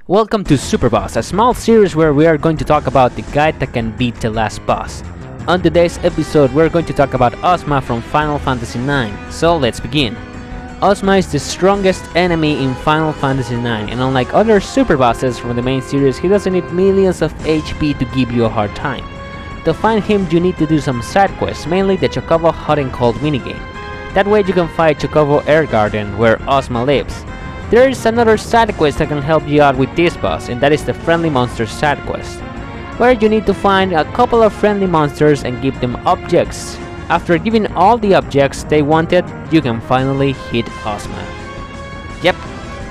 Welcome to Superboss, a small series where we are going to talk about the guy that can beat the last boss. On today's episode, we're going to talk about Ozma from Final Fantasy IX, so let's begin. Ozma is the strongest enemy in Final Fantasy IX, and unlike other super bosses from the main series, he doesn't need millions of HP to give you a hard time. To find him, you need to do some side quests, mainly the Chocobo Hot and Cold minigame. That way you can fight Chocobo Air Garden, where Ozma lives. There is another side quest that can help you out with this boss, and that is the Friendly Monsters side quest, where you need to find a couple of friendly monsters and give them objects. After giving all the objects they wanted, you can finally hit Ozma. Yep,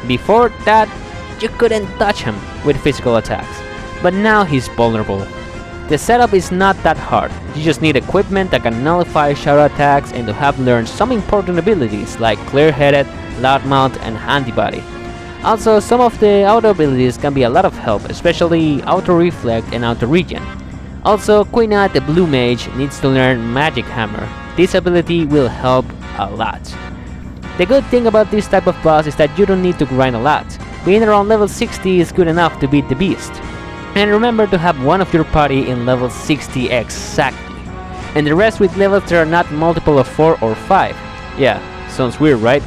before that, you couldn't touch him with physical attacks, but now he's vulnerable. The setup is not that hard, you just need equipment that can nullify shadow attacks and to have learned some important abilities like Clear-Headed, Loudmouth, and Handybody. Also, some of the auto abilities can be a lot of help, especially Auto Reflect and Auto Regen. Also, Quina the Blue Mage needs to learn Magic Hammer. This ability will help a lot. The good thing about this type of boss is that you don't need to grind a lot. Being around level 60 is good enough to beat the beast. And remember to have one of your party in level 60 exactly. And the rest with levels that are not multiple of 4 or 5. Yeah, sounds weird, right?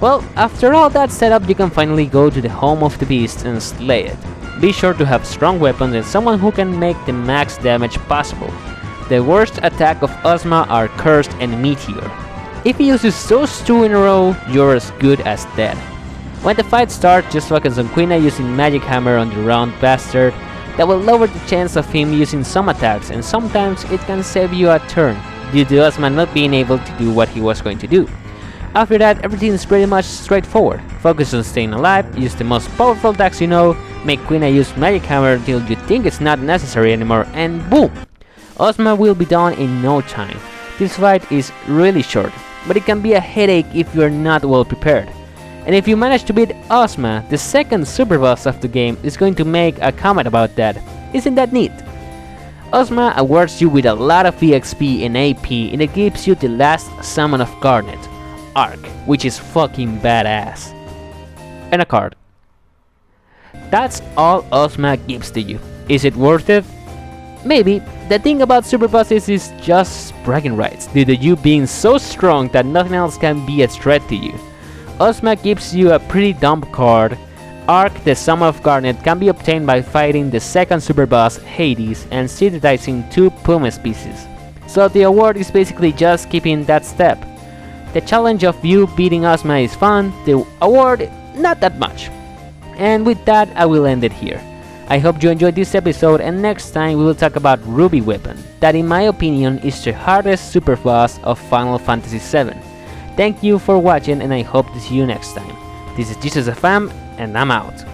Well, after all that setup, you can finally go to the home of the beast and slay it. Be sure to have strong weapons and someone who can make the max damage possible. The worst attack of Ozma are Cursed and Meteor. If he uses those two in a row, you're as good as dead. When the fight starts, just focus on Quina using Magic Hammer on the round bastard. That will lower the chance of him using some attacks, and sometimes it can save you a turn, due to Ozma not being able to do what he was going to do. After that, everything is pretty much straightforward. Focus on staying alive, use the most powerful attacks you know, make Quina use Magic Hammer until you think it's not necessary anymore, and boom! Ozma will be done in no time. This fight is really short, but it can be a headache if you're not well prepared. And if you manage to beat Ozma, the second super boss of the game is going to make a comment about that. Isn't that neat? Ozma awards you with a lot of EXP and AP, and it gives you the last summon of Garnet, Arc, which is fucking badass. And a card. That's all Ozma gives to you. Is it worth it? Maybe. The thing about super bosses is just bragging rights, due to you being so strong that nothing else can be a threat to you. Ozma gives you a pretty dumb card. Arc, the Summon of Garnet, can be obtained by fighting the second super boss, Hades, and synthesizing 2 Puma species. So the award is basically just skipping that step. The challenge of you beating Ozma is fun, the award not that much. And with that, I will end it here. I hope you enjoyed this episode, and next time we will talk about Ruby Weapon, that in my opinion is the hardest super boss of Final Fantasy VII. Thank you for watching, and I hope to see you next time. This is Jesus FM, and I'm out.